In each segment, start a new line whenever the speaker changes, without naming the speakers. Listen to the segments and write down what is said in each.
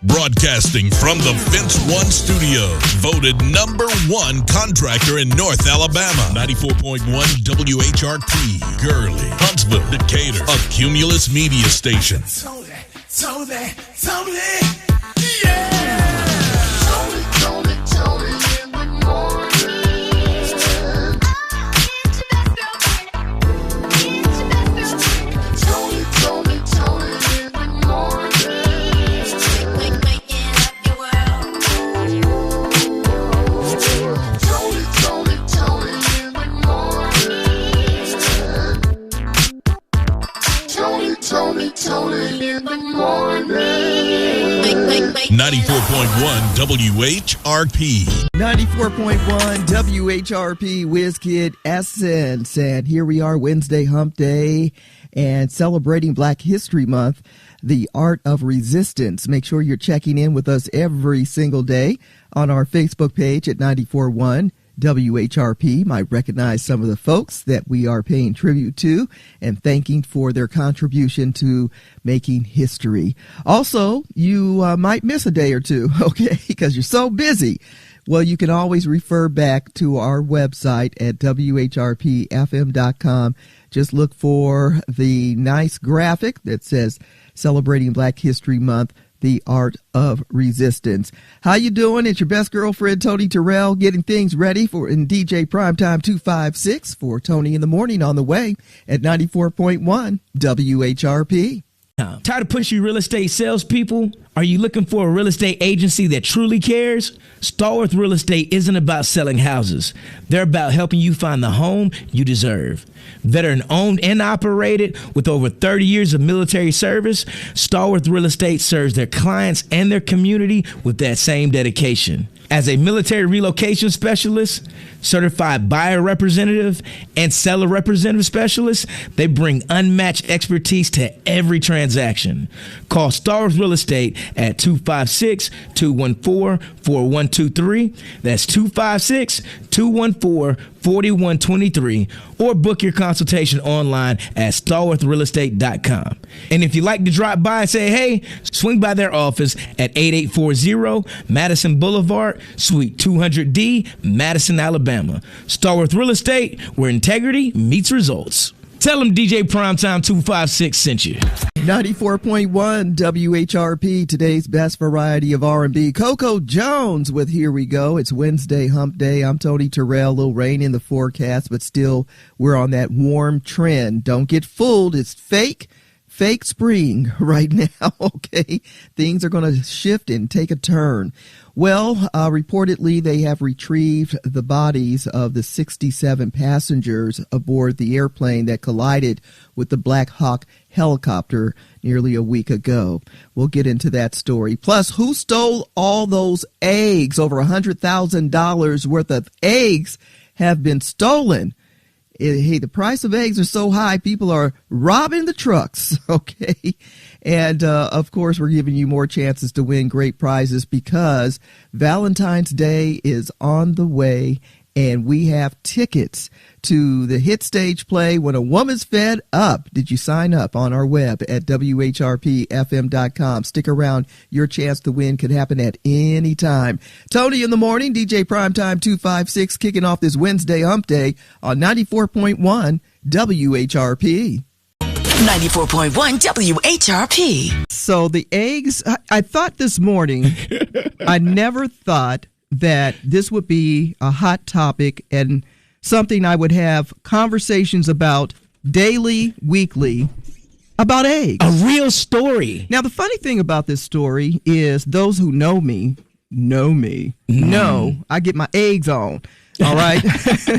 Broadcasting from the Fence One Studios, voted #1 contractor in North Alabama. 94.1 WHRP, Gurley, Huntsville, Decatur, a Cumulus media station.
Tony, yeah! Tony, in the morning. Tony in the morning.
94.1 WHRP.
94.1 WHRP, WizKid Essence. And here we are, Wednesday Hump Day, and celebrating Black History Month, the art of resistance. Make sure you're checking in with us every single day on our Facebook page at 94.1 WHRP. Might recognize some of the folks that we are paying tribute to and thanking for their contribution to making history. Also, you might miss a day or two, okay, because you're so busy. Well, you can always refer back to our website at WHRPFM.com. Just look for the nice graphic that says Celebrating Black History Month, the art of resistance. How you doing? It's your best girlfriend, Tony Terrell, getting things ready for in DJ Primetime 256 for Tony in the Morning on the way at 94.1 WHRP.
Tired of pushy real estate salespeople? Are you looking for a real estate agency that truly cares? Stallworth Real Estate isn't about selling houses. They're about helping you find the home you deserve. Veteran owned and operated with over 30 years of military service, Stallworth Real Estate serves their clients and their community with that same dedication. As a military relocation specialist, certified buyer representative, and seller representative specialist, they bring unmatched expertise to every transaction. Call Stallworth Real Estate at 256-214-4123. That's 256-214-4123. Or book your consultation online at stallworthrealestate.com. And if you'd like to drop by and say, hey, swing by their office at 8840 Madison Boulevard, Suite 200D, Madison, Alabama. Stallworth Real Estate, where integrity meets results. Tell them DJ Primetime 256 sent you.
94.1 WHRP, today's best variety of R&B. Coco Jones with Here We Go. It's Wednesday Hump Day. I'm Tony Terrell. A little rain in the forecast, but still we're on that warm trend. Don't get fooled. It's fake spring right now, okay? Things are going to shift and take a turn. Well, reportedly, they have retrieved the bodies of the 67 passengers aboard the airplane that collided with the Black Hawk helicopter nearly a week ago. We'll get into that story. Plus, who stole all those eggs? Over $100,000 worth of eggs have been stolen. Hey, the price of eggs are so high, people are robbing the trucks, okay? And, of course, we're giving you more chances to win great prizes because Valentine's Day is on the way, and we have tickets to the hit stage play When a Woman's Fed Up. Did you sign up on our web at WHRPFM.com? Stick around. Your chance to win could happen at any time. Tony in the Morning, DJ Primetime 256, kicking off this Wednesday Hump Day on 94.1 WHRP.
94.1 WHRP.
So the eggs, I thought this morning, I never thought that this would be a hot topic and something I would have conversations about daily, weekly, about eggs.
A real story.
Now, the funny thing about this story is those who know me, know I get my eggs on, all right?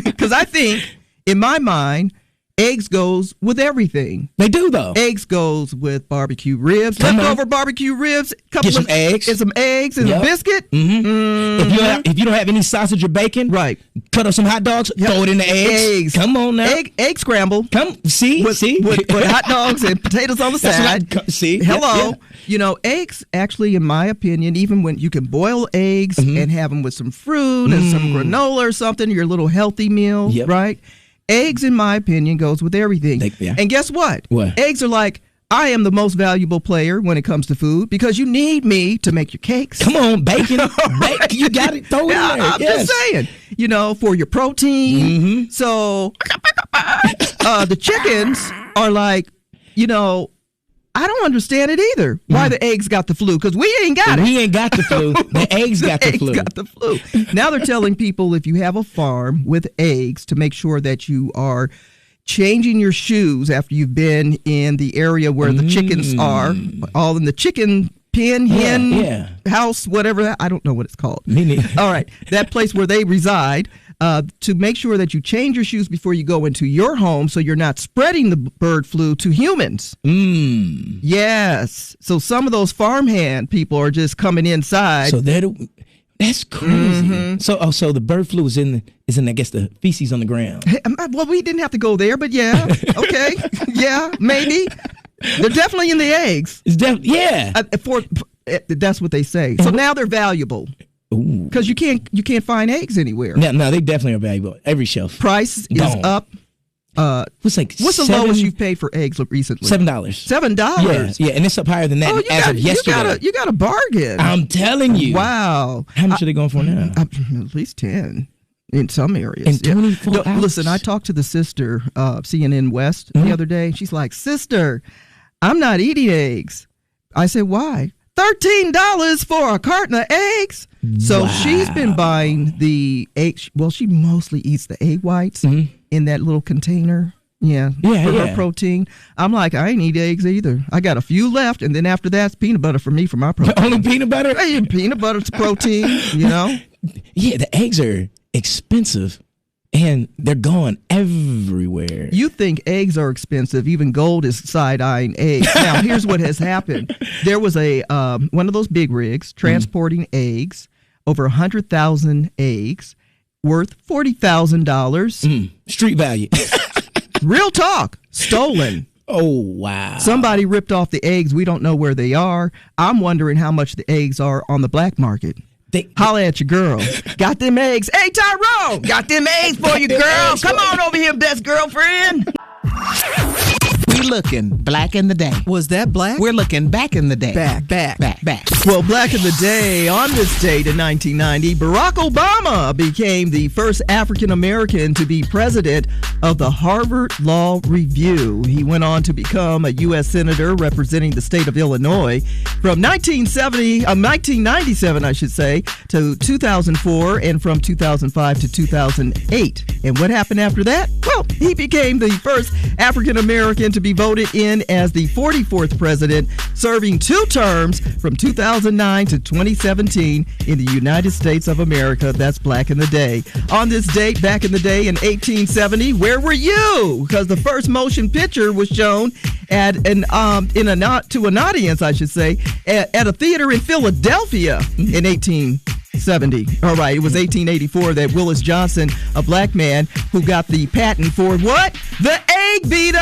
Because I think, in my mind, eggs goes with everything.
They do, though.
Eggs goes with barbecue ribs. Leftover barbecue ribs.
Get some eggs.
And some eggs and a biscuit.
Mm-hmm. If you don't have any sausage or bacon,
right,
cut up some hot dogs, throw it in the eggs. Come on now.
Egg scramble.
See?
With hot dogs and potatoes on the side.
Right. See?
Hello.
Yep.
You know, eggs, actually, in my opinion, even when you can boil eggs and have them with some fruit and some granola or something, your little healthy meal, right? Eggs, in my opinion, goes with everything. And guess what?
What?
Eggs are like I am the most valuable player when it comes to food because you need me to make your cakes.
Come on, bacon. Bacon, you got it. Throw it in there.
I'm just saying, for your protein.
Mm-hmm.
So the chickens are like, I don't understand it either. Why the eggs got the flu? Because we ain't got it.
We ain't got the flu. The eggs got the flu.
Got the flu. Now they're telling people if you have a farm with eggs to make sure that you are changing your shoes after you've been in the area where the chickens are, all in the chicken pen, hen, house, whatever. I don't know what it's called.
Me neither.
All right. That place where they reside. To make sure that you change your shoes before you go into your home so you're not spreading the bird flu to humans. Yes. So some of those farmhand people are just coming inside.
So that's crazy. So the bird flu is in I guess the feces on the ground.
Well, we didn't have to go there, but yeah. Okay. Yeah, maybe. They're definitely in the eggs. That's what they say. So now they're valuable. Because you can't find eggs anywhere.
No, they definitely are valuable. Every shelf.
Price is up. What's the lowest you've paid for eggs recently?
$7.
$7?
Yeah, and it's up higher than that of yesterday.
You got a bargain.
I'm telling you.
Wow.
How much are they going for now?
At least 10 in some areas.
In 24 hours.
Listen, I talked to the sister of CNN West the other day. She's like, sister, I'm not eating eggs. I said, why? $13 for a carton of eggs. So she's been buying the eggs. Well, she mostly eats the egg whites in that little container. For her protein. I'm like, I ain't eat eggs either. I got a few left, and then after that's peanut butter for me for my protein.
Only peanut butter?
Hey, peanut butter's protein, Yeah,
the eggs are expensive. And they're going everywhere.
You think eggs are expensive. Even gold is side-eyeing eggs. Now, here's what has happened. There was a one of those big rigs transporting eggs, over 100,000 eggs, worth $40,000.
Street value.
Real talk. Stolen.
Oh, wow.
Somebody ripped off the eggs. We don't know where they are. I'm wondering how much the eggs are on the black market. Holla at your girl. Got them eggs. Hey, Tyrone! Got them eggs for you, girl. Come on over here, best girlfriend.
We looking black in the day.
Was that black?
We're looking back in the day.
Back.
Back.
Well, back in the day, on this date in 1990, Barack Obama became the first African American to be president of the Harvard Law Review. He went on to become a U.S. Senator representing the state of Illinois from 1997, I should say, to 2004, and from 2005 to 2008. And what happened after that? Well, he became the first African American to be voted in as the 44th president, serving 2 terms from 2009 to 2017 in the United States of America. That's back in the day. On this date, back in the day in 1870, where were you? Because the first motion picture was shown at to an audience, I should say, at a theater in Philadelphia in 1870. All right, it was 1884 that Willis Johnson, a black man who got the patent for what? The egg beater!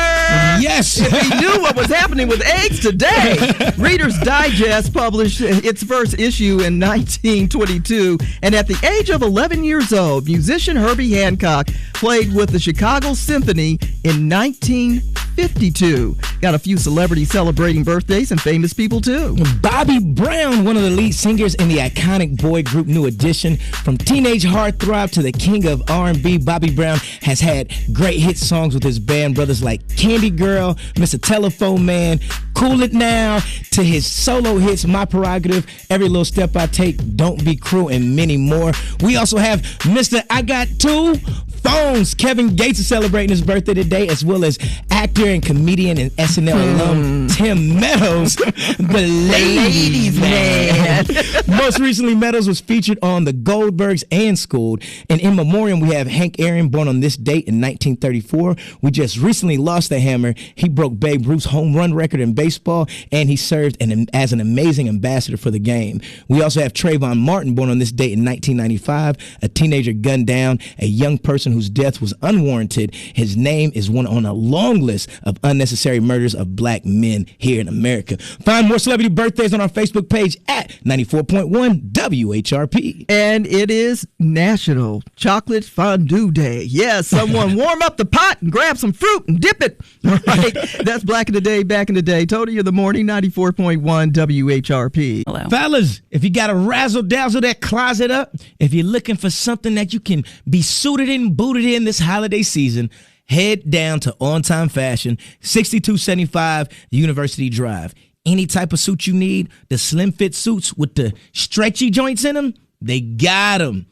Yes!
If we knew what was happening with eggs today. Reader's Digest published its first issue in 1922, and at the age of 11 years old, musician Herbie Hancock played with the Chicago Symphony in 1952. Got a few celebrities celebrating birthdays and famous people too.
Bobby Brown, one of the lead singers in the iconic boy group New Edition. From teenage heartthrob to the king of R&B, Bobby Brown has had great hit songs with his band brothers like Candy Girl, Mr. Telephone Man, Cool It Now, to his solo hits My Prerogative, Every Little Step I Take, Don't Be Cruel, and many more. We also have Mr. I Got 2 Phones. Kevin Gates is celebrating his birthday today, as well as actor and comedian and SNL alum Tim Meadows, the ladies man. Most recently, Meadows was featured on The Goldbergs and Schooled. And in memoriam, we have Hank Aaron, born on this date in 1934. We just recently lost the hammer. He broke Babe Ruth's home run record in baseball, and he served as an amazing ambassador for the game. We also have Trayvon Martin, born on this date in 1995, a teenager gunned down, a young person whose death was unwarranted. His name is one on a long list of unnecessary murders of black men here in America. Find more celebrity birthdays on our Facebook page at 94.1 WHRP.
And it is National Chocolate Fondue Day. Yes, someone warm up the pot and grab some fruit and dip it. All right, that's Black in the Day, back in the day. Tony in the morning, 94.1 WHRP.
Hello.
Fellas, if you got to razzle-dazzle that closet up, if you're looking for something that you can be suited and booted in this holiday season, head down to On Time Fashion, 6275 University Drive. Any type of suit you need, the slim fit suits with the stretchy joints in them, they got them.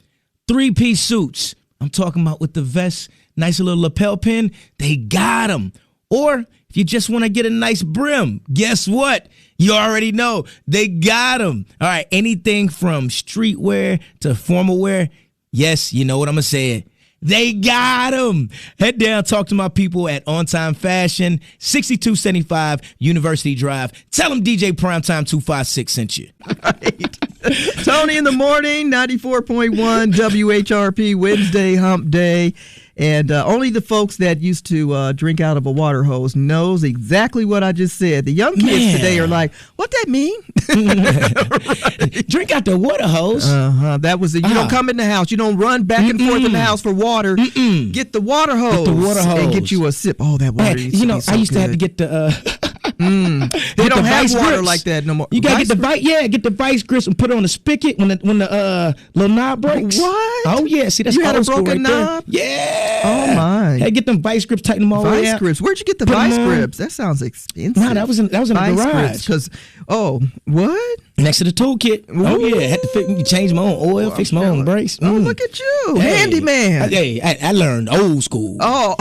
3-piece suits, I'm talking about with the vest, nice little lapel pin, they got them. Or if you just want to get a nice brim, guess what? You already know, they got them. All right, anything from streetwear to formal wear, yes, you know what I'm going to say. They got them. Head down, talk to my people at On Time Fashion, 6275 University Drive. Tell them DJ Primetime 256 sent you.
Right. Tony in the morning, 94.1 WHRP, Wednesday hump day. And only the folks that used to drink out of a water hose knows exactly what I just said. The young kids today are like, what that mean?
Right. Drink out the water hose.
That was it. You don't come in the house. You don't run back and forth in the house for water. Get the water hose.
Get the water hose.
And get you a sip. Oh, that water
Hey, you know,
so
I used to have to
good.
get the...
They don't have water
grips
like that no more.
You gotta get the vice grips and put it on the spigot when the little knob breaks.
What?
Oh yeah, see that's
You had a
old school
broken
right there.
knob?
Yeah.
Oh my.
Hey, get them vice grips, tighten them all the way
Vice
out.
grips. Where'd you get the
Put 'em
vice
on.
grips? That sounds expensive.
No, that was in the garage.
Because what?
Next to the toolkit. Oh yeah, had to change my own oil, fix my own brakes.
Oh, look at you,
Hey.
handyman.
I learned old school.
Oh,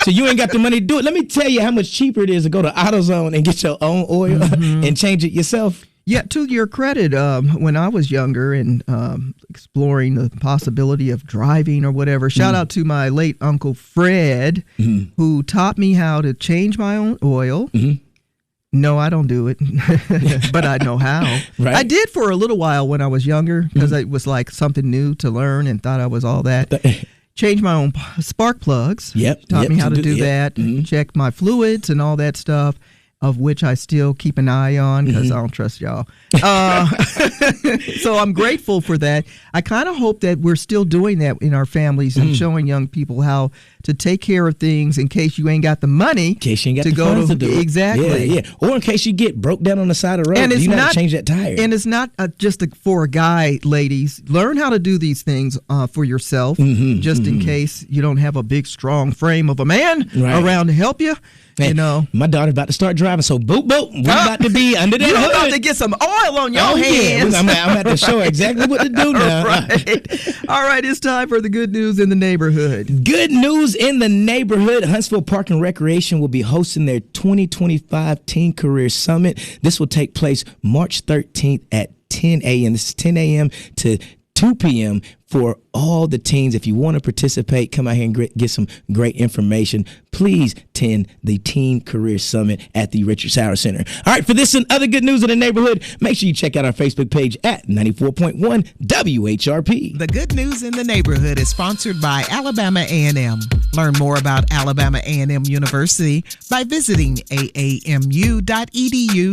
So you ain't got the money to do it. Let me tell you how much cheaper it is to go to AutoZone and get your own oil and change it yourself.
yeah. To your credit, when I was younger and exploring the possibility of driving or whatever, shout out to my late Uncle Fred, who taught me how to change my own oil. No, I don't do it, but I know how.
Right.
I did for a little while when I was younger because it was like something new to learn and thought I was all that. Changed my own spark plugs. Taught me how to do that. Check my fluids and all that stuff, of which I still keep an eye on because I don't trust y'all. So I'm grateful for that. I kind of hope that we're still doing that in our families and showing young people how to take care of things in case you ain't got the money.
In case you ain't got
to
the
go
funds
to
do it.
exactly.
Yeah. Or in case you get broke down on the side of the road,
And it's
you know how
not
to change that tire.
And it's not just for a guy, ladies. Learn how to do these things for yourself, just in case you don't have a big, strong frame of a man around to help you.
Man,
you know,
my daughter's about to start driving, so boop, we about to be under that
you're
hood.
about to get some oil on your
Yeah.
hands.
I'm at to show her exactly what to do now.
Right. All right, it's time for the good news in the neighborhood.
Good news in the neighborhood. Huntsville Park and Recreation will be hosting their 2025 Teen Career Summit. This will take place March 13th at 10 a.m. This is 10 a.m. to 2 p.m. for all the teens. If you want to participate, come out here and get some great information. Please attend the Teen Career Summit at the Richard Sauer Center. All right, for this and other good news in the neighborhood, make sure you check out our Facebook page at 94.1 WHRP.
The Good News in the Neighborhood is sponsored by Alabama A&M. Learn more about Alabama A&M University by visiting aamu.edu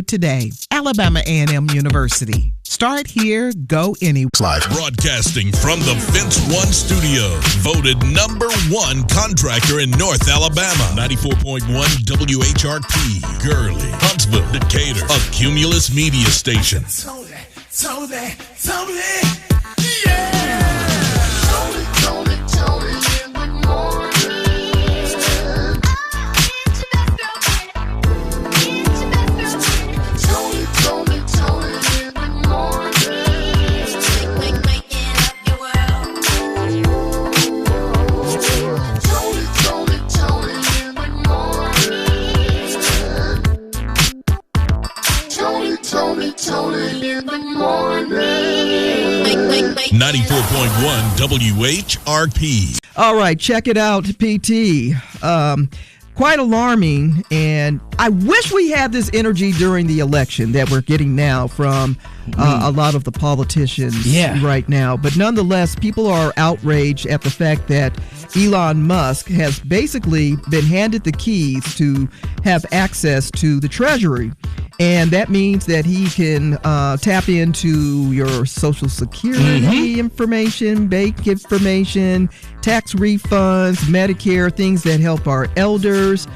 today. Alabama A&M University. Start here, go anywhere.
Broadcasting from the Fence One Studio, voted #1 contractor in North Alabama. 94.1 WHRP, Gurley, Huntsville, Decatur, a Cumulus media station.
Tony, yeah. Tony in the morning. Tony in the morning. Waking up your world. Tony in the morning. Tony in the morning.
94.1 WHRP.
All right, check it out, PT. Quite alarming, and I wish we had this energy during the election that we're getting now from a lot of the politicians right now. But nonetheless, people are outraged at the fact that Elon Musk has basically been handed the keys to have access to the Treasury. And that means that he can tap into your Social Security information, bank information, tax refunds, Medicare, things that help our elders.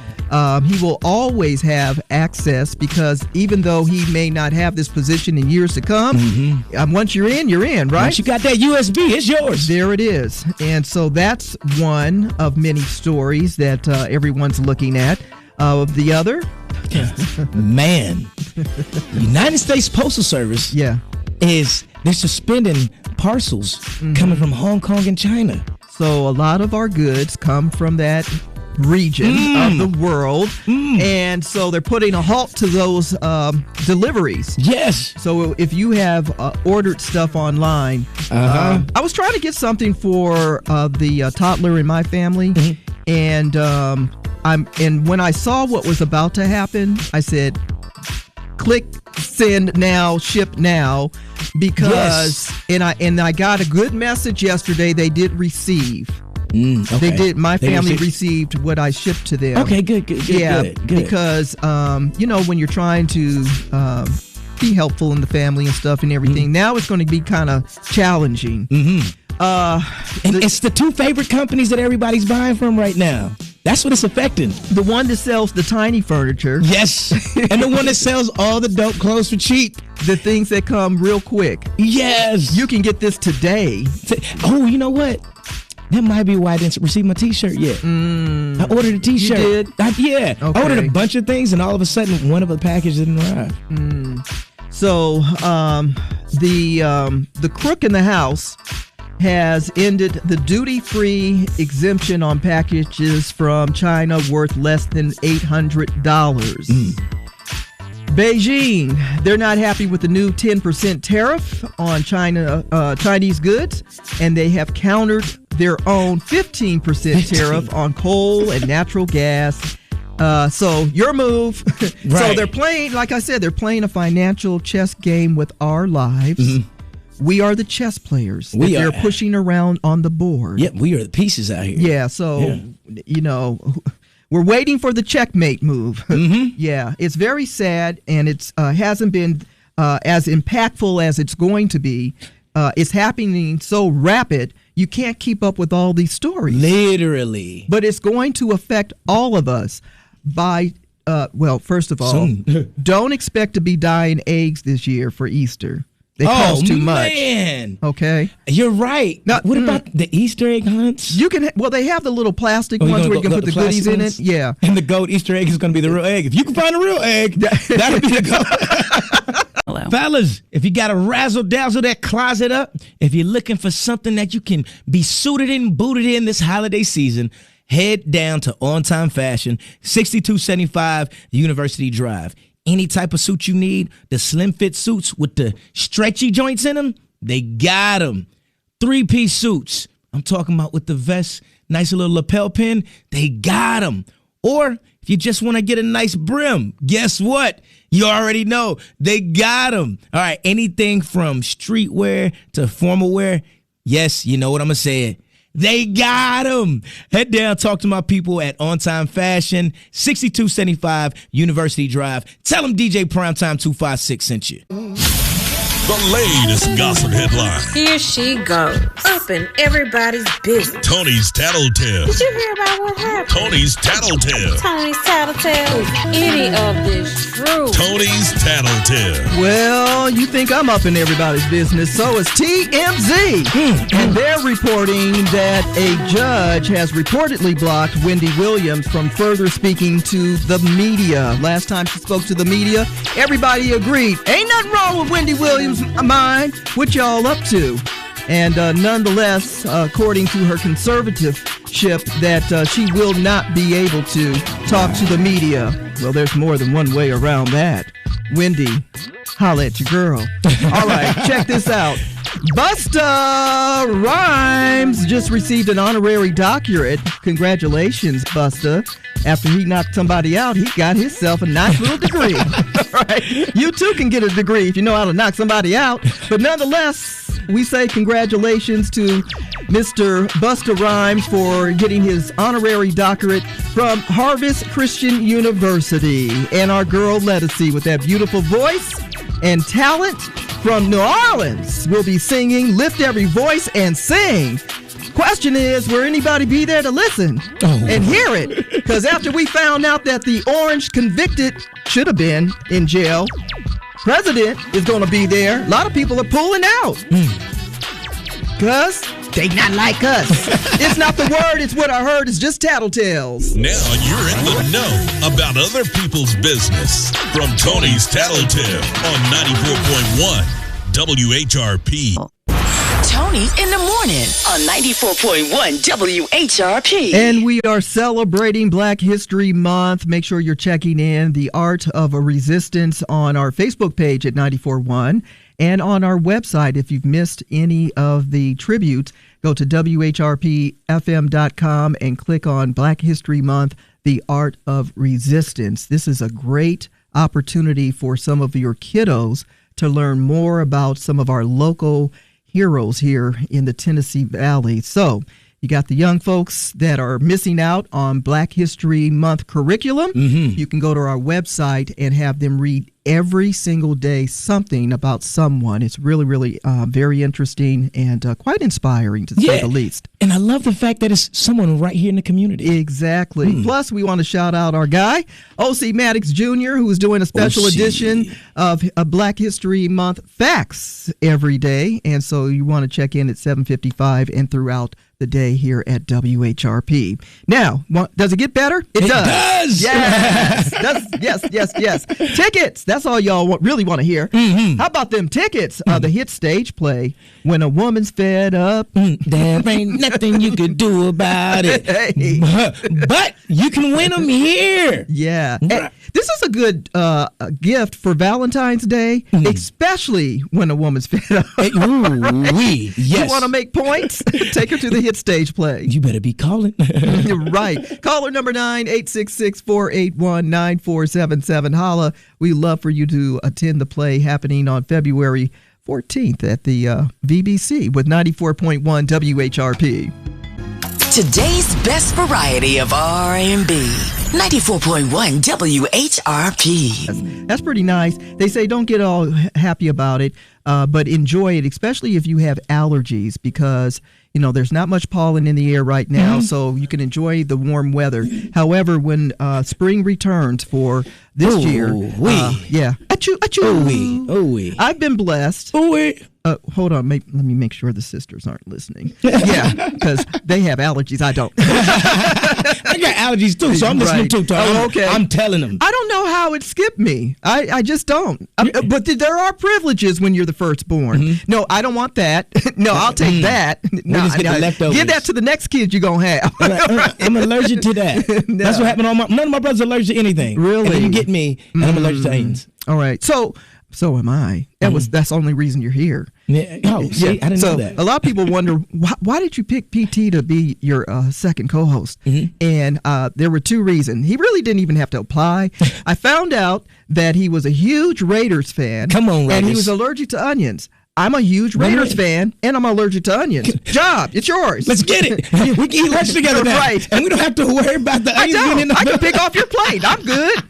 He will always have access because even though he may not have this position in years to come, once you're in, right?
Once you got that USB, it's yours.
There it is. And so that's one of many stories that everyone's looking at. The other?
Man, United States Postal Service they're suspending parcels coming from Hong Kong and China.
So a lot of our goods come from that region of the world, and so they're putting a halt to those deliveries.
Yes.
So if you have ordered stuff online, I was trying to get something for the toddler in my family, and when I saw what was about to happen, I said, click send now, ship now, because and I got a good message yesterday. They did receive. Okay. They did. My family received what I shipped to them.
Okay, good.
Because when you're trying to be helpful in the family and stuff and everything, now it's going to be kind of challenging.
And it's the two favorite companies that everybody's buying from right now. That's what it's affecting.
The one that sells the tiny furniture.
Yes. And the one that sells all the dope clothes for cheap.
The things that come real quick.
Yes.
You can get this today.
Oh, you know what? That might be why I didn't receive my T-shirt yet. I ordered a T-shirt.
You did?
Okay. I ordered a bunch of things, and all of a sudden, one of the packages didn't arrive.
So, the crook in the house has ended the duty-free exemption on packages from China worth less than $800. Beijing, they're not happy with the new 10% tariff on Chinese goods, and they have countered their own 15% tariff on coal and natural gas. So your move.
Right.
So they're playing, like I said, they're playing a financial chess game with our lives. We are the chess players. They're pushing around on the board.
Yep, we are the pieces out here.
Yeah, so, we're waiting for the checkmate move. Yeah, it's very sad, and it hasn't been as impactful as it's going to be. It's happening so rapid, you can't keep up with all these stories.
Literally.
But it's going to affect all of us by, first of all, don't expect to be dyeing eggs this year for Easter. They cost too much.
Man.
Okay.
You're right. Now, what about the Easter egg hunts?
You can. They have the little plastic ones where you can put the goodies in it. Yeah.
And the gold Easter egg is going to be the real egg. If you can find a real egg, that'll be the gold. Hello. Fellas, if you got to razzle-dazzle that closet up, if you're looking for something that you can be suited and booted in this holiday season, head down to On Time Fashion, 6275 University Drive. Any type of suit you need, the slim fit suits with the stretchy joints in them, they got them. 3-piece suits, I'm talking about with the vest, nice little lapel pin, they got them. Or if you just want to get a nice brim, guess what? You already know, they got them. All right, anything from streetwear to formal wear, yes, you know what I'm going to say. They got them. Head down, talk to my people at On Time Fashion, 6275 University Drive. Tell them DJ Primetime 256 sent you.
The latest gossip headline.
Here she goes, up in everybody's business.
Tony's Tattletale.
Did you hear about what happened?
Tony's Tattletale.
Tony's Tattletale. Is any of this true?
Tony's Tattletale.
Well, you think I'm up in everybody's business. So is TMZ. And they're reporting that a judge has reportedly blocked Wendy Williams from further speaking to the media. Last time she spoke to the media, everybody agreed. Ain't nothing wrong with Wendy Williams' mind. What y'all up to? And nonetheless, according to her conservatorship, that she will not be able to talk to the media. Well, there's more than one way around that. Wendy, holla at your girl. All right, check this out. Busta Rhymes just received an honorary doctorate. Congratulations, Busta. After he knocked somebody out, he got himself a nice little degree. Right? You too can get a degree if you know how to knock somebody out. But nonetheless, we say congratulations to Mr. Busta Rhymes for getting his honorary doctorate from Harvest Christian University. And our girl Lettucey with that beautiful voice and talent from New Orleans will be singing Lift Every Voice and Sing. Question is, will anybody be there to listen and hear it? Because after we found out that the orange convicted should have been in jail, president is going to be there. A lot of people are pulling out. Because they not like us. It's not the word, it's what I heard. It's just tattletales.
Now you're in the know about other people's business. From Tony's Tattletale on 94.1 WHRP.
Tony in the morning on 94.1 WHRP.
And we are celebrating Black History Month. Make sure you're checking in The Art of a Resistance on our Facebook page at 94.1 and on our website. If you've missed any of the tributes, go to WHRPFM.com and click on Black History Month, The Art of Resistance. This is a great opportunity for some of your kiddos to learn more about some of our local heroes here in the Tennessee Valley. So you got the young folks that are missing out on Black History Month curriculum. You can go to our website and have them read every single day something about someone. It's really, really very interesting and quite inspiring, to say the least.
And I love the fact that it's someone right here in the community.
Exactly. Plus, we want to shout out our guy, O.C. Maddox Jr., who is doing a special edition of Black History Month Facts every day. And so you want to check in at 7:55 and throughout the day here at WHRP. Now, does it get better? It does. Yes. yes. Tickets. That's all y'all really want to hear. How about them tickets? The hit stage play, When a Woman's Fed Up.
There ain't nothing you could do about it.
Hey.
But you can win them here.
Yeah. Hey, this is a good gift for Valentine's Day, especially when a woman's fed up.
Yes.
You want to make points? Take her to the hit stage play.
You better be calling.
Right. Caller number 9-866-481-9477. Holla. We love for you to attend the play happening on February 14th at the VBC with 94.1 WHRP.
Today's best variety of R&B. 94.1 WHRP.
That's pretty nice. They say don't get all happy about it, but enjoy it, especially if you have allergies, because you know there's not much pollen in the air right now, so you can enjoy the warm weather. However, when spring returns for this year, achoo, achoo. I've been blessed. Hold on, let me make sure the sisters aren't listening. Yeah, because they have allergies. I don't.
I got allergies too, so I'm listening too.
Oh, okay.
I'm telling them.
I don't know how it skipped me. I just don't. But there are privileges when you're the firstborn. No, I don't want that. No, I'll take that. No,
just get the leftovers.
Give that to the next kid you're gonna have.
I'm allergic to that. No. That's what happened. None of my brothers are allergic to anything.
Really?
And then you get me, and I'm allergic to onions.
All right. So am I. That's the only reason you're here.
Yeah. Oh, see, I didn't know that.
A lot of people wonder, why did you pick PT to be your second co-host? And there were two reasons. He really didn't even have to apply. I found out that he was a huge Raiders fan.
Come on, Raiders.
And he was allergic to onions. I'm a huge Raiders fan, and I'm allergic to onions. Job, it's yours.
Let's get it. We can eat lunch together now.
Right.
And we don't have to worry about the onions being in the
I can pick off your plate. I'm good.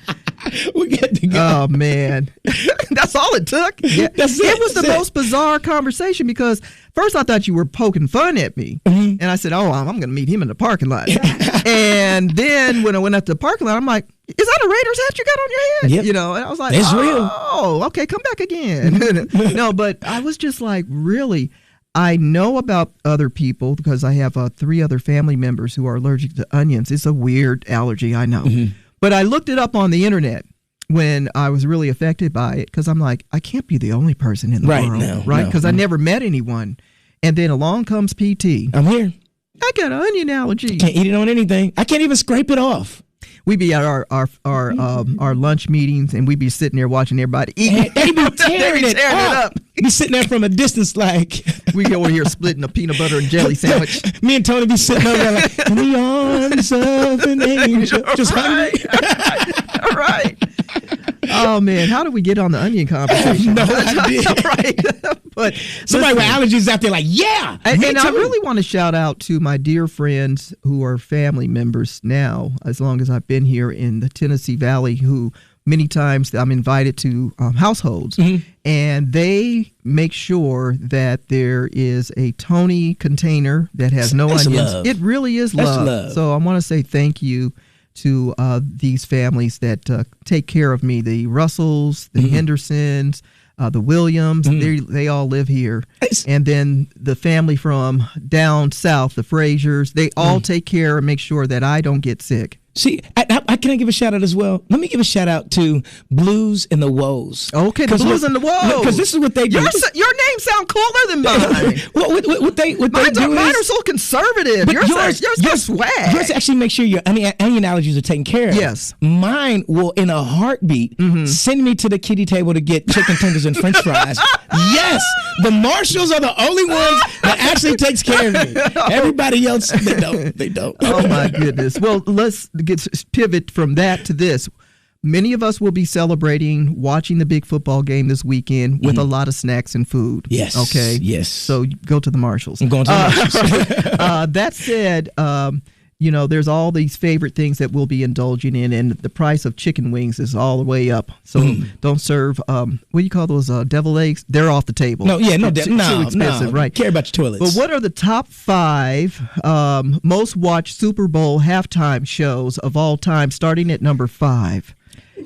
We get to go.
Oh, man. That's all it took. Yeah. It was the most bizarre conversation because first I thought you were poking fun at me. And I said, I'm going to meet him in the parking lot. And then when I went up to the parking lot, I'm like, is that a Raiders hat you got on your head?
Yep.
You know, and I was like,
it's real.
Oh, okay, come back again. No, but I was just like, really, I know about other people because I have 3 other family members who are allergic to onions. It's a weird allergy, I know. But I looked it up on the internet when I was really affected by it because I'm like, I can't be the only person in the world, right? Because I never met anyone. And then along comes PT.
I'm here.
I got an onion allergy.
Can't eat it on anything. I can't even scrape it off.
We be at our lunch meetings and we be sitting there watching everybody eat.
They be tearing it up. Be sitting there from a distance like.
We over here splitting a peanut butter and jelly sandwich.
Me and Tony be sitting over there like, in the arms of an angel. Just hungry.
All right. Oh man, how did we get on the onion conversation?
No idea.
Right. But
Somebody with
listen,
allergies out there like, yeah.
and I
too.
really want to shout out to my dear friends who are family members now, as long as I've been here in the Tennessee Valley, who many times I'm invited to households, and they make sure that there is a Tony container that has no
That's
onions.
love.
It really is
That's
love.
love.
So I want to say thank you to these families that take care of me, the Russells, the Hendersons, the Williams. They all live here. And then the family from down south, the Frasers, they all take care and make sure that I don't get sick.
See, I can I give a shout out as well? Let me give a shout out to Blues and the Woes.
Okay, the Blues and the Woes.
Because this is what they do.
Your name sound cooler than mine.
what they do
Mine
is,
are so conservative.
but
Yours got swag.
Yours actually make sure your onion allergies are taken care of.
Yes.
Mine will, in a heartbeat, send me to the kiddie table to get chicken tenders and French fries. Yes, the Marshalls are the only ones that actually takes care of me. Everybody else, they don't. They don't.
Oh my goodness. Well, let's pivot from that to this. Many of us will be celebrating watching the big football game this weekend with a lot of snacks and food.
Yes.
Okay.
Yes.
So go to the Marshalls.
I'm going to the Marshalls.
That said, there's all these favorite things that we'll be indulging in, and the price of chicken wings is all the way up. So don't serve, what do you call those, deviled eggs? They're off the table.
No, yeah, no,
Too expensive, right?
Care about your toilets.
But what are the top 5 most watched Super Bowl halftime shows of all time, starting at number 5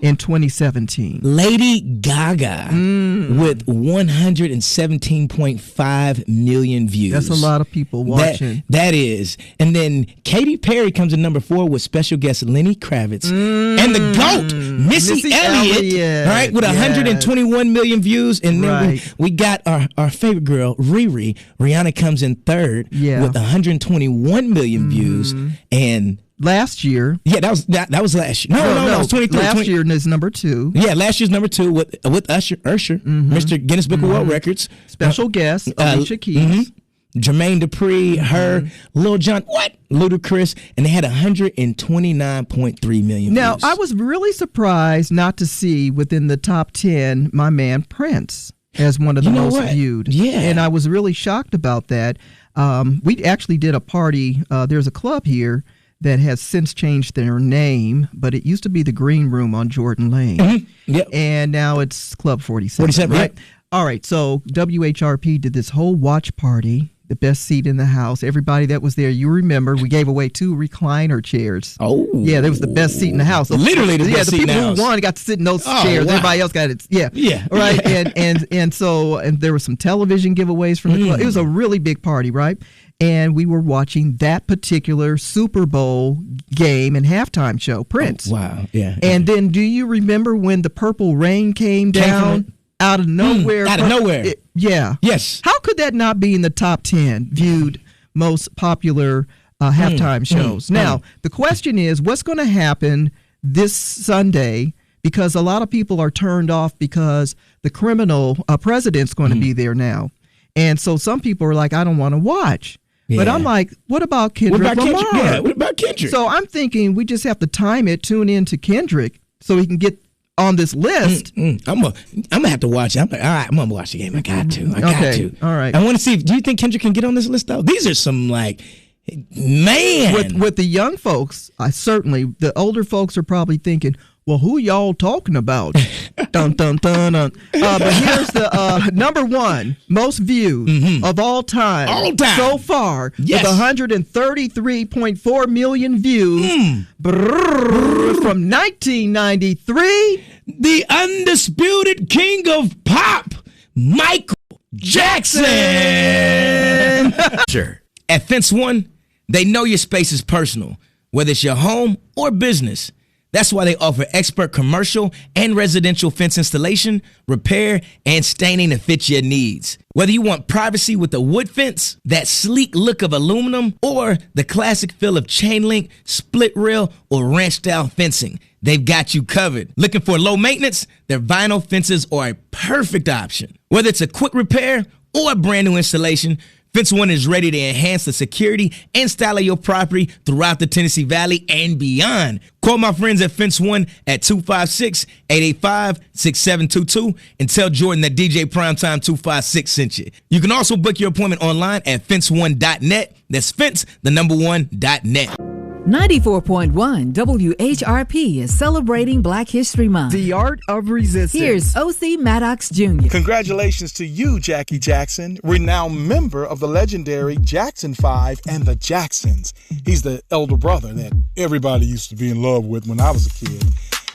in 2017?
Lady Gaga with 117.5 million views.
That's a lot of people watching.
That is. And then Katy Perry comes in number 4 with special guest Lenny Kravitz. And the GOAT, Missy Elliott, right, with 121 million views. And then we got our favorite girl, Riri. Rihanna comes in 3rd with 121 million views. And
last year.
Yeah, that was last year. No, it was 23.
Last year is number 2.
Yeah, last year's number 2 with Usher, Mr. Guinness Book of World Records.
Special guest, Alicia Keys.
Jermaine Dupri, her, Lil Jon, Ludacris, and they had 129.3 million
Now,
views.
I was really surprised not to see within the top 10 my man Prince as one of the most viewed.
Yeah.
And I was really shocked about that. We actually did a party. There's a club here that has since changed their name, but it used to be the Green Room on Jordan Lane.
Yep.
And now it's Club 47.
47,
right?
yep.
All right, so WHRP did this whole watch party, the best seat in the house. Everybody that was there, you remember, we gave away 2 recliner chairs.
Oh.
Yeah, that was the best seat in the house. So,
Literally the best seat in the house.
the people who won got to sit in those
Oh,
chairs.
wow.
Everybody else got it. Yeah.
Yeah.
Right, and so there were some television giveaways from the club. It was a really big party, right? And we were watching that particular Super Bowl game and halftime show, Prince.
Oh, wow, yeah.
And then do you remember when the Purple Rain came down out of nowhere?
Out of nowhere.
Yeah.
Yes.
How could that not be in the top 10 viewed most popular halftime shows? Now, the question is, what's going to happen this Sunday? Because a lot of people are turned off because the criminal president's going to be there now. And so some people are like, I don't want to watch.
Yeah.
But I'm like, what about Kendrick Lamar?
Yeah, what about Kendrick?
So I'm thinking we just have to time it, tune in to Kendrick so he can get on this list.
I'm gonna have to watch it. I'm like, all right, I'm gonna watch the game. I got to.
All right.
I want to see. Do you think Kendrick can get on this list though? These are some like, man.
With the young folks, the older folks are probably thinking, well, who y'all talking about? Dun, dun, dun, dun. But here's the number 1 most viewed of all time. So far,
Yes.
with 133.4 million views. From 1993.
The undisputed king of pop, Michael Jackson. Sure. At Fence One, they know your space is personal, whether it's your home or business. That's why they offer expert commercial and residential fence installation, repair, and staining to fit your needs. Whether you want privacy with a wood fence, that sleek look of aluminum, or the classic feel of chain link, split rail, or ranch style fencing, they've got you covered. Looking for low maintenance? Their vinyl fences are a perfect option. Whether it's a quick repair or a brand new installation, Fence One is ready to enhance the security and style of your property throughout the Tennessee Valley and beyond. Call my friends at Fence One at 256-885-6722 and tell Jordan that DJ Primetime 256 sent you. You can also book your appointment online at fence1.net. That's fence1.net.
94.1 WHRP is celebrating Black History Month.
The art of resistance.
Here's O.C. Maddox Jr.
Congratulations to you, Jackie Jackson, renowned member of the legendary Jackson 5 and the Jacksons. He's the elder brother that everybody used to be in love with when I was a kid.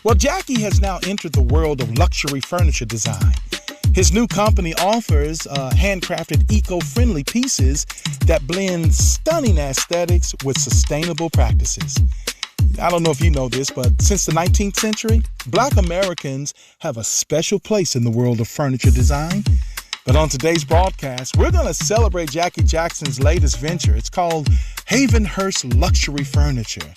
Well, Jackie has now entered the world of luxury furniture design. His new company offers handcrafted, eco-friendly pieces that blend stunning aesthetics with sustainable practices. I don't know if you know this, but since the 19th century, Black Americans have a special place in the world of furniture design. But on today's broadcast, we're going to celebrate Jackie Jackson's latest venture. It's called Havenhurst Luxury Furniture.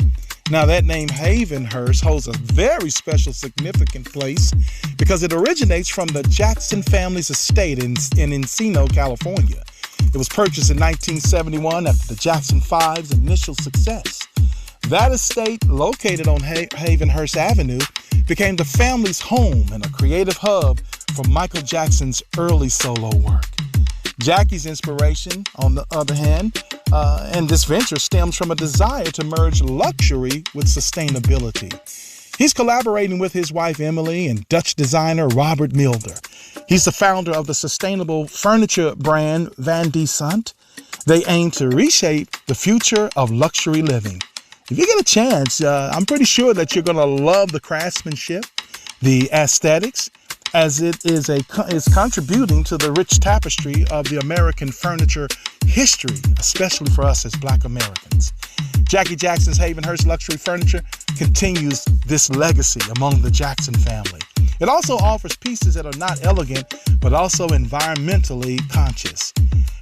Now, that name Havenhurst holds a very special, significant place because it originates from the Jackson family's estate in Encino, California. It was purchased in 1971 after the Jackson 5's initial success. That estate, located on Havenhurst Avenue, became the family's home and a creative hub for Michael Jackson's early solo work. Jackie's inspiration, on the other hand, and this venture stems from a desire to merge luxury with sustainability. He's collaborating with his wife Emily and Dutch designer Robert Milder. He's the founder of the sustainable furniture brand Van de Sant. They aim to reshape the future of luxury living. If you get a chance, I'm pretty sure that you're going to love the craftsmanship, the aesthetics, as it is contributing to the rich tapestry of the American furniture history, especially for us as Black Americans. Jackie Jackson's Havenhurst Luxury Furniture continues this legacy among the Jackson family. It also offers pieces that are not elegant, but also environmentally conscious.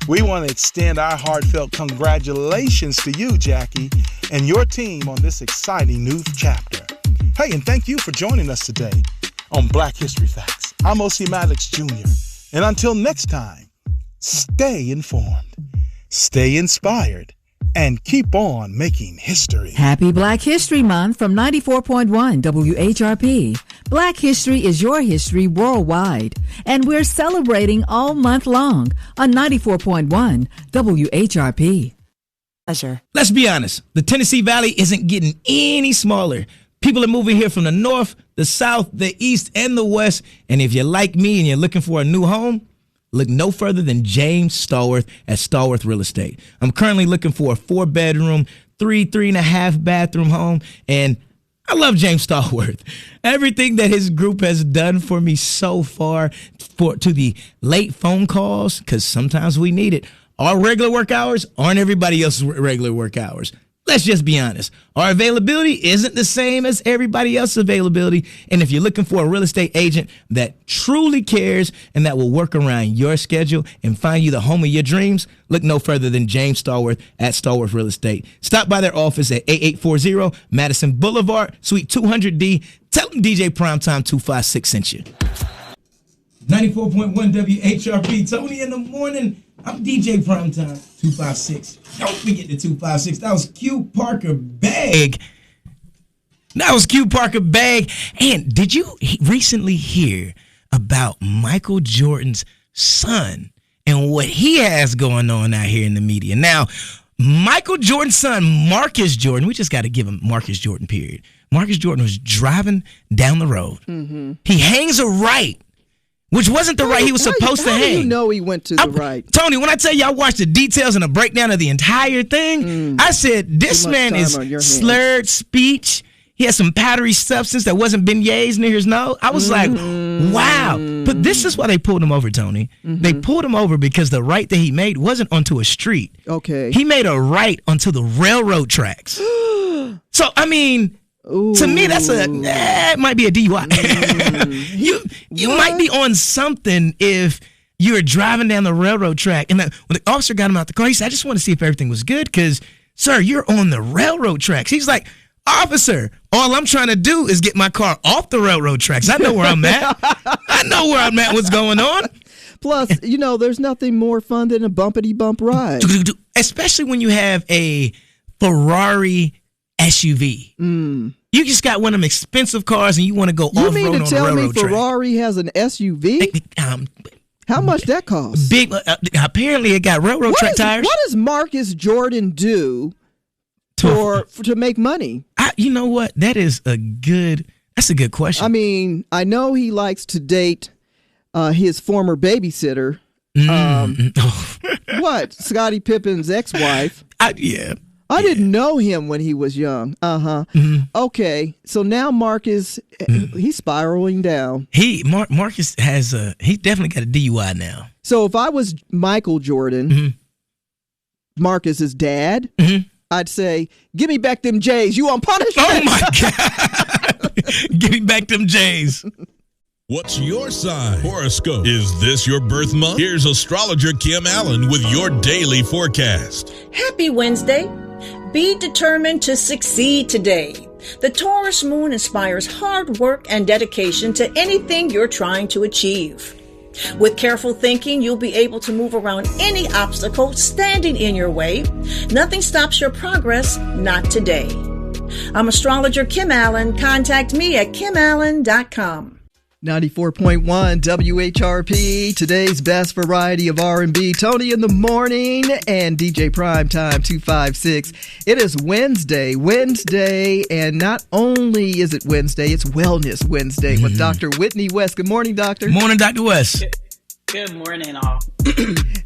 We want to extend our heartfelt congratulations to you, Jackie, and your team on this exciting new chapter. Hey, and thank you for joining us today on Black History Facts. I'm O.C. Maddox Jr. And until next time, stay informed, stay inspired, and keep on making history.
Happy Black History Month from 94.1 WHRP. Black history is your history worldwide, and we're celebrating all month long on 94.1 WHRP.
Pleasure.
Let's be honest, the Tennessee Valley isn't getting any smaller. People are moving here from the north, the south, the east, and the west. And if you're like me and you're looking for a new home, look no further than James Stallworth at Stallworth Real Estate. I'm currently looking for a 4-bedroom, 3.5 bathroom home, and I love James Stallworth. Everything that his group has done for me so far, to the late phone calls, because sometimes we need it. Our regular work hours aren't everybody else's regular work hours. Let's just be honest. Our availability isn't the same as everybody else's availability. And if you're looking for a real estate agent that truly cares and that will work around your schedule and find you the home of your dreams, look no further than James Stallworth at Stallworth Real Estate. Stop by their office at 8840 Madison Boulevard, Suite 200D. Tell them DJ Primetime 256 sent you. 94.1 WHRP, Tony in the morning. I'm DJ Primetime 256. Don't forget the 256. That was Q Parker Bag. And did you recently hear about Michael Jordan's son and what he has going on out here in the media? Now, Michael Jordan's son, Marcus Jordan, we just got to give him Marcus Jordan, period. Marcus Jordan was driving down the road. Mm-hmm. He hangs a right, which wasn't the right he was supposed to hang.
How do you know he went to the right?
Tony, when I tell you I watched the details and a breakdown of the entire thing, I said, this man is slurred speech. He has some powdery substance that wasn't beignets near his nose. I was like, wow. But this is why they pulled him over, Tony. They pulled him over because the right that he made wasn't onto a street.
Okay.
He made a right onto the railroad tracks. So, I mean, to me, that's it might be a DUI. You might be on something if you're driving down the railroad track. And when the officer got him out the car, he said, I just want to see if everything was good because, sir, you're on the railroad tracks. He's like, officer, all I'm trying to do is get my car off the railroad tracks. I know where I'm at. What's going on.
Plus, there's nothing more fun than a bumpity bump ride.
Especially when you have a Ferrari SUV. You just got one of them expensive cars and you want to go off-road on a railroad track.
You mean to tell me Ferrari has an SUV? How much that costs?
Big. Apparently, it got railroad track tires.
What does Marcus Jordan do to make money?
You know what? That's a good question.
I mean, I know he likes to date his former babysitter. What? Scottie Pippen's ex-wife. I didn't know him when he was young. Okay, so now Marcus, he's spiraling down.
Marcus has he definitely got a DUI now.
So if I was Michael Jordan, Marcus's dad, I'd say, "Give me back them J's. You on punishment?"
Oh my God! Give me back them J's.
What's your sign? Horoscope. Is this your birth month? Here's astrologer Kim Allen with your daily forecast.
Happy Wednesday. Be determined to succeed today. The Taurus moon inspires hard work and dedication to anything you're trying to achieve. With careful thinking, you'll be able to move around any obstacle standing in your way. Nothing stops your progress, not today. I'm astrologer Kim Allen. Contact me at kimallen.com.
94.1 WHRP, today's best variety of R&B. Tony in the morning and DJ Primetime 256. It is Wednesday, and not only is it Wednesday, it's Wellness Wednesday with Dr. Whitney West. Good morning, Doctor.
Morning, Dr. West.
Good morning, all.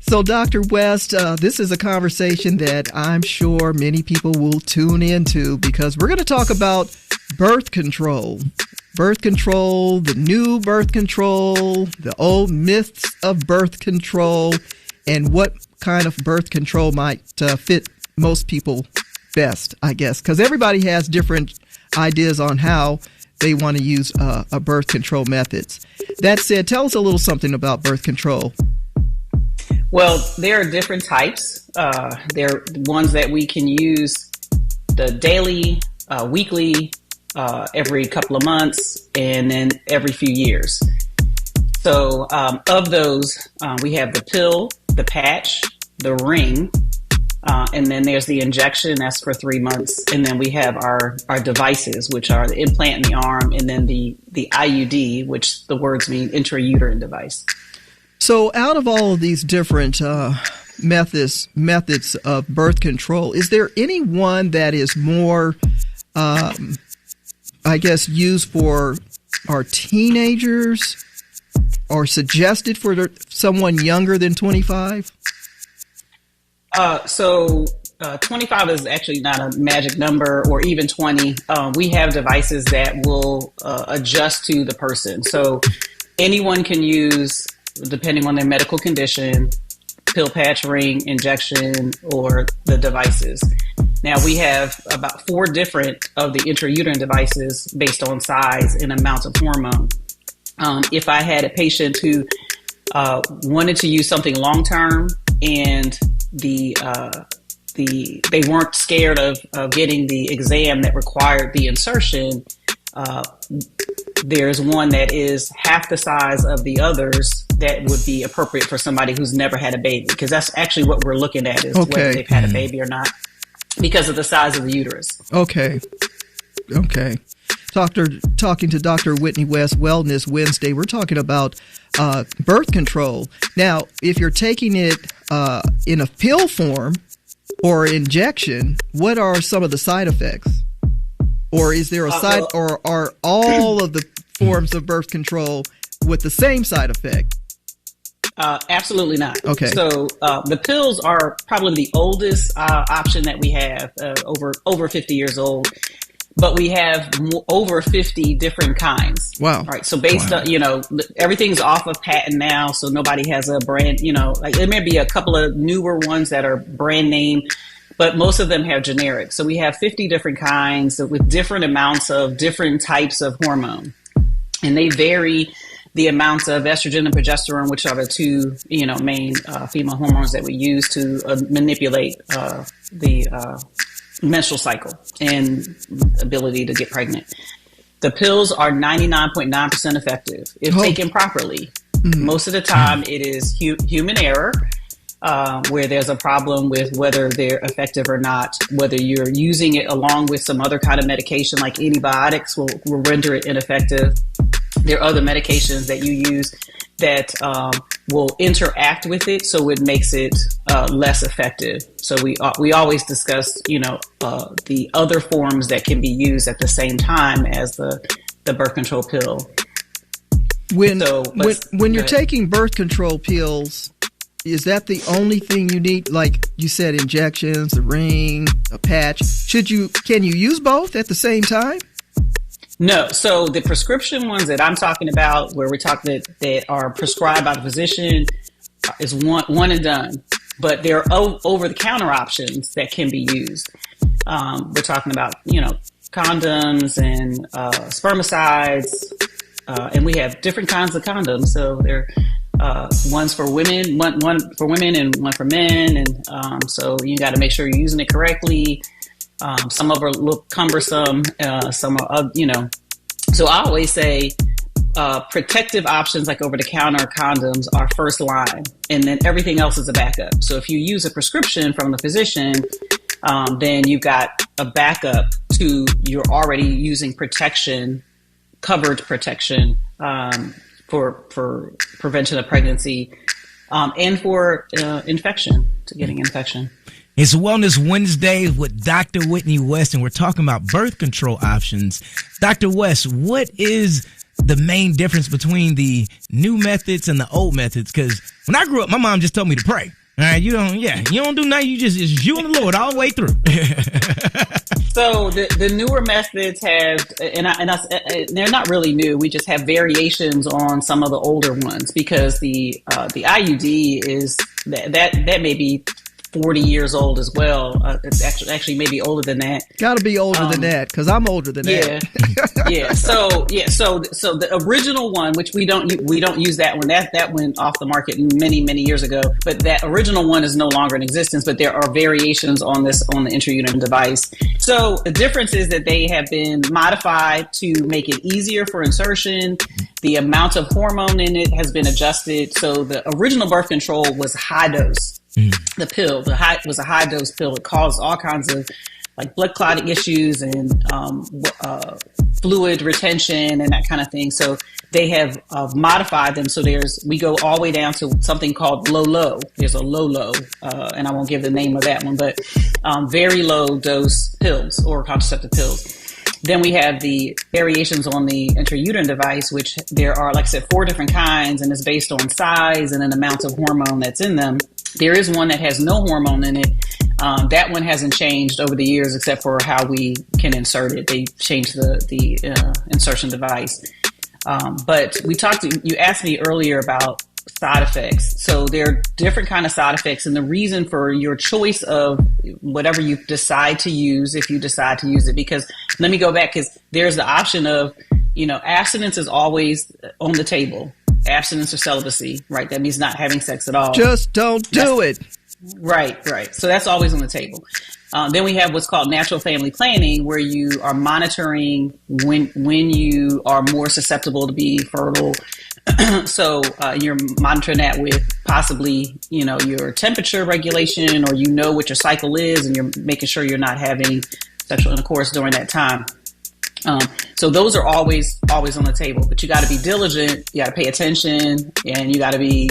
So, Dr. West, this is a conversation that I'm sure many people will tune into because we're going to talk about birth control. Birth control, the new birth control, the old myths of birth control, and what kind of birth control might fit most people best, I guess. Because everybody has different ideas on how they want to use a birth control methods. That said, tell us a little something about birth control.
Well, there are different types. There are ones that we can use the daily, weekly, every couple of months, and then every few years. So of those, we have the pill, the patch, the ring, and then there's the injection, that's for 3 months. And then we have our devices, which are the implant in the arm, and then the IUD, which the words mean intrauterine device.
So out of all of these different methods of birth control, is there any one that is more used for our teenagers or suggested for someone younger than 25?
25 is actually not a magic number, or even 20. We have devices that will adjust to the person. So anyone can use, depending on their medical condition, pill, patch, ring, injection, or the devices. Now, we have about 4 different of the intrauterine devices based on size and amount of hormone. If I had a patient who wanted to use something long-term and they weren't scared of getting the exam that required the insertion, there's one that is half the size of the others that would be appropriate for somebody who's never had a baby, because that's actually what we're looking at, is whether they've had a baby or not, because of the size of the uterus. Okay.
Talking to Dr. Whitney West, Wellness Wednesday, we're talking about birth control. Now, if you're taking it in a pill form or injection, what are some of the side effects? Or is there a or are all of the forms of birth control with the same side effect?
Absolutely not.
Okay.
So the pills are probably the oldest option that we have, over 50 years old. But we have over 50 different kinds.
Wow.
All right. So based on, everything's off of patent now. So nobody has a brand, like there may be a couple of newer ones that are brand name, but most of them have generic. So we have 50 different kinds with different amounts of different types of hormone. And they vary the amounts of estrogen and progesterone, which are the two, main female hormones that we use to manipulate the menstrual cycle and ability to get pregnant. The pills are 99.9% effective if taken properly. Most of the time, it is human error. Where there's a problem with whether they're effective or not, whether you're using it along with some other kind of medication like antibiotics will render it ineffective. There are other medications that you use that will interact with it, so it makes it less effective. So we always discuss, the other forms that can be used at the same time as the birth control pill.
When you're taking birth control pills, is that the only thing you need? Like you said, injections, a ring, a patch. Can you use both at the same time?
No. So the prescription ones that I'm talking about, where we're talking that are prescribed by the physician, is one and done. But there are over-the-counter options that can be used. We're talking about, condoms and spermicides, and we have different kinds of condoms. So they're one's for women, one for women and one for men. And so you got to make sure you're using it correctly. Some of them look cumbersome. Some are, So I always say protective options like over-the-counter condoms are first line, and then everything else is a backup. So if you use a prescription from the physician, then you've got a backup to you're already using covered protection, for prevention of pregnancy, and for infection, to getting infection.
It's Wellness Wednesday with Dr. Whitney West, and we're talking about birth control options. Dr. West, what is the main difference between the new methods and the old methods? Because when I grew up, my mom just told me to pray. All right, you don't do nothing. It's you and the Lord all the way through.
So the newer methods have, and they're not really new. We just have variations on some of the older ones, because the IUD is that may be 40 years old as well. It's actually maybe older than that.
Got to be older than that, because I'm older than that.
Yeah. So the original one, which we don't use that one. That went off the market many years ago. But that original one is no longer in existence. But there are variations on the intrauterine device. So the difference is that they have been modified to make it easier for insertion. The amount of hormone in it has been adjusted. So the original birth control was high dose. The pill, was a high dose pill. It caused all kinds of like blood clotting issues and fluid retention and that kind of thing. So they have modified them. So we go all the way down to something called low. There's a low, and I won't give the name of that one, but very low dose pills or contraceptive pills. Then we have the variations on the intrauterine device, which there are, like I said, 4 different kinds, and it's based on size and an amount of hormone that's in them. There is one that has no hormone in it. That one hasn't changed over the years, except for how we can insert it. They changed the insertion device. But you asked me earlier about side effects. So there are different kind of side effects, and the reason for your choice of whatever you decide to use, if you decide to use it, because let me go back, because there's the option of, abstinence is always on the table. Abstinence or celibacy, right? That means not having sex at all.
Just don't do it.
Right. So that's always on the table. Then we have what's called natural family planning, where you are monitoring when you are more susceptible to be fertile. So you're monitoring that with possibly, your temperature regulation, or what your cycle is, and you're making sure you're not having sexual intercourse during that time. So those are always on the table, but you got to be diligent. You got to pay attention, and you got to be,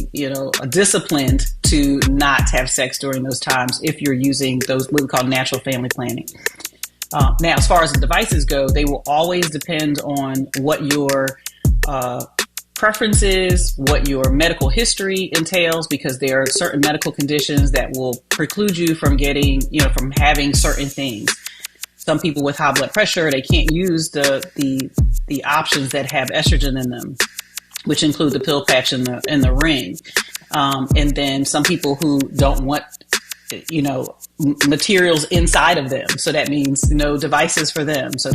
disciplined to not have sex during those times if you're using those what we call natural family planning. Now, as far as the devices go, they will always depend on what your preferences, what your medical history entails, because there are certain medical conditions that will preclude you from getting, from having certain things. Some people with high blood pressure, they can't use the options that have estrogen in them, which include the pill patch and the ring. And then some people who don't want, materials inside of them. So that means no devices for them. So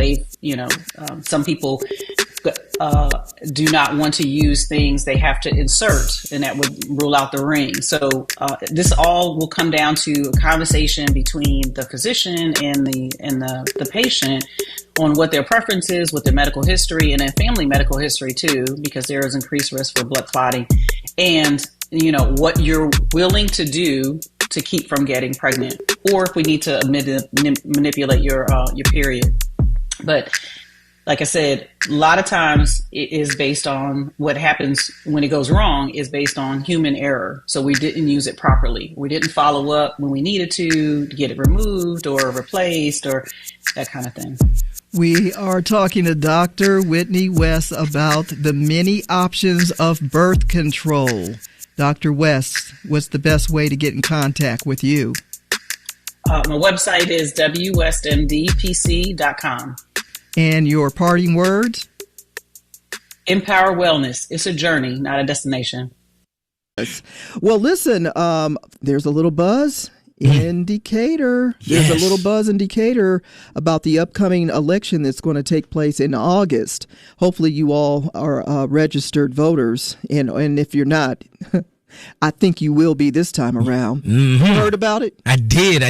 some people do not want to use things they have to insert, and that would rule out the ring. So this all will come down to a conversation between the physician and the patient on what their preference is, what their medical history, and then family medical history too, because there is increased risk for blood clotting, and what you're willing to do to keep from getting pregnant, or if we need to manipulate your period. But like I said, a lot of times it is based on what happens when it goes wrong is based on human error. So we didn't use it properly. We didn't follow up when we needed to get it removed or replaced or that kind of thing.
We are talking to Dr. Whitney West about the many options of birth control. Dr. West, what's the best way to get in contact with you?
My website is www.westmdpc.com.
And your parting words?
Empower wellness. It's a journey, not a destination.
Well, listen, there's a little buzz in Decatur. There's a little buzz in Decatur about the upcoming election that's going to take place in August. Hopefully you all are registered voters. And if you're not, I think you will be this time around. Mm-hmm. You heard about it?
I did.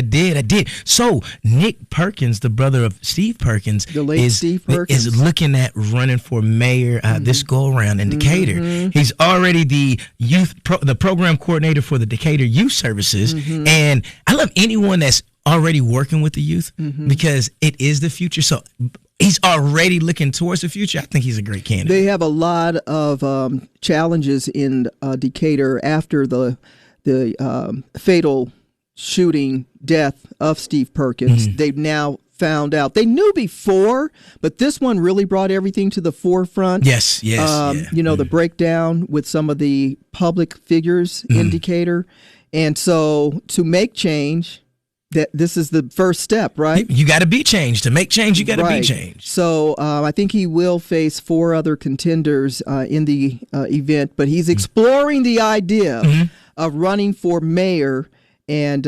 So Nick Perkins, the brother of Steve Perkins,
the late Steve Perkins,
is looking at running for mayor this go around in Decatur. Mm-hmm. He's already the the program coordinator for the Decatur Youth Services, and I love anyone that's already working with the youth because it is the future. So he's already looking towards the future. I think he's a great candidate.
They have a lot of challenges in Decatur after the fatal shooting death of Steve Perkins. They've now found out. They knew before, but this one really brought everything to the forefront.
Yes.
The breakdown with some of the public figures in Decatur. And so to make change, that this is the first step, right?
You got to be changed. To make change, you got to be changed.
So I think he will face 4 other contenders in the event, but he's exploring the idea of running for mayor. And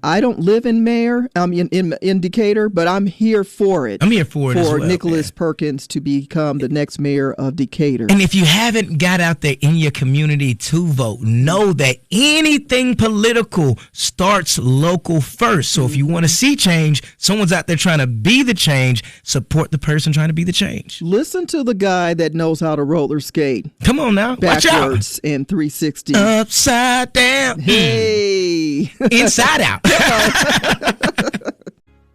I don't live in in Decatur, but I'm here for it.
I'm here for it as well,
Nicholas Perkins to become the next mayor of Decatur.
And if you haven't got out there in your community to vote, know that anything political starts local first. So if you want to see change, someone's out there trying to be the change, support the person trying to be the change.
Listen to the guy that knows how to roller skate.
Come on now.
Backwards and 360.
Upside down.
Hey.
Inside out.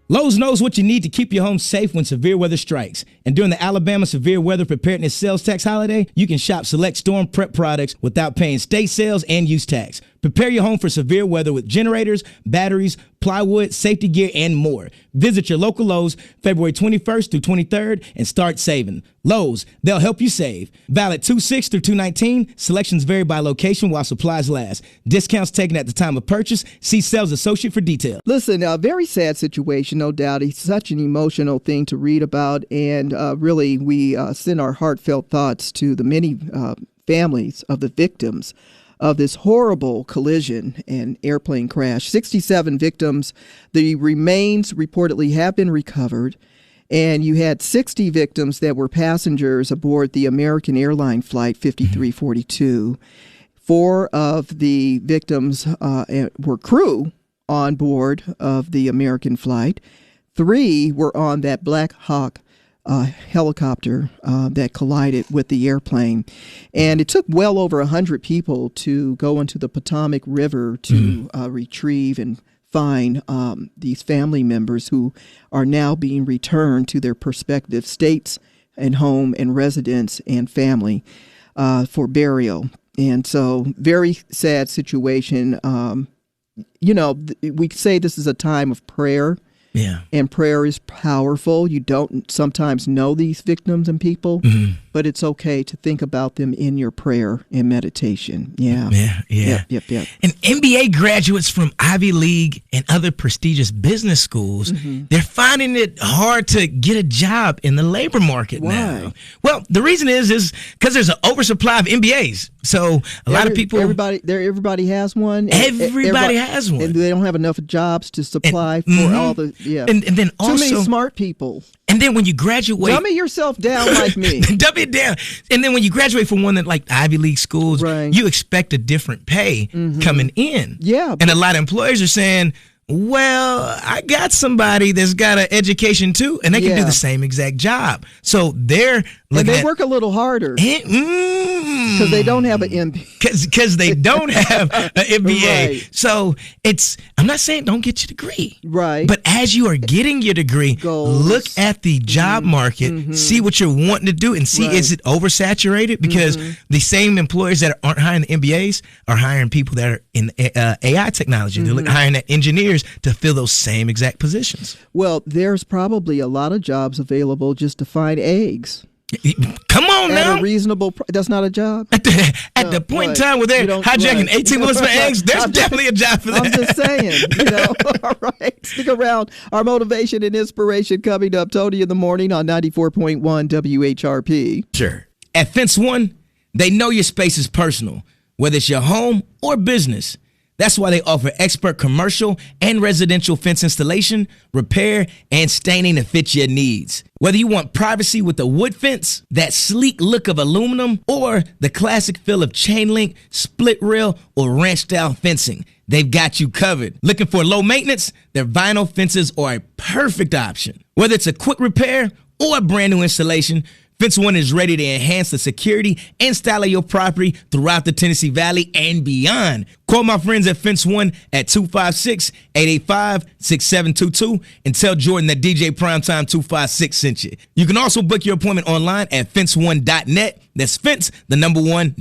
Lowe's knows what you need to keep your home safe when severe weather strikes. And during the Alabama Severe Weather Preparedness Sales Tax Holiday, you can shop select storm prep products without paying state sales and use tax. Prepare your home for severe weather with generators, batteries, plywood, safety gear, and more. Visit your local Lowe's February 21st through 23rd and start saving. Lowe's, they'll help you save. Valid 2/6 through 2/19. Selections vary by location while supplies last. Discounts taken at the time of purchase. See sales associate for details.
Listen, a very sad situation, no doubt. It's such an emotional thing to read about. And really, we send our heartfelt thoughts to the many families of the victims of this horrible collision and airplane crash. 67 victims. The remains reportedly have been recovered. And you had 60 victims that were passengers aboard the American airline flight 5342. 4 of the victims were crew on board of the American flight. 3 were on that Black Hawk helicopter that collided with the airplane. And it took well over 100 people to go into the Potomac River to retrieve and find these family members who are now being returned to their respective states and home and residence and family for burial. And so very sad situation. We say this is a time of prayer.
Yeah.
And prayer is powerful. You don't sometimes know these victims and people, but it's okay to think about them in your prayer and meditation. Yeah.
Yeah.
Yep.
And MBA graduates from Ivy League and other prestigious business schools, they're finding it hard to get a job in the labor market now. Well, the reason is because there's an oversupply of MBAs. So a lot of people,
everybody has one.
Everybody has one,
and they don't have enough jobs to supply for all the. Yeah,
and then also
too many smart people.
And then when you graduate,
dummy yourself down like me.
dumb it down. And then when you graduate from one that like Ivy League schools, you expect a different pay coming in.
Yeah.
And a lot of employers are saying, well, I got somebody that's got an education too, and they can do the same exact job. So they're looking
they work a little harder because they don't have an MBA.
Because they don't have an MBA.
Right.
So I'm not saying don't get your degree.
Right.
But as you are getting your degree, look at the job market, see what you're wanting to do, and see is it oversaturated? Because the same employers that aren't hiring the MBAs are hiring people that are in AI technology. They're hiring engineers to fill those same exact positions.
Well, there's probably a lot of jobs available just to find eggs.
Come on now.
At a reasonable that's not a job?
At the point in time where they're hijacking 18 bullets for eggs, there's definitely a job for that.
I'm just saying, All right. Stick around. Our motivation and inspiration coming up. Tony in the morning on 94.1 WHRP.
Sure. At Fence One, they know your space is personal, whether it's your home or business. That's why they offer expert commercial and residential fence installation, repair, and staining to fit your needs. Whether you want privacy with a wood fence, that sleek look of aluminum, or the classic feel of chain link, split rail, or ranch style fencing, they've got you covered. Looking for low maintenance? Their vinyl fences are a perfect option. Whether it's a quick repair or a brand new installation, Fence One is ready to enhance the security and style of your property throughout the Tennessee Valley and beyond. Call my friends at Fence One at 256-885-6722 and tell Jordan that DJ Primetime 256 sent you. You can also book your appointment online at fence1.net. That's fence, the number 1.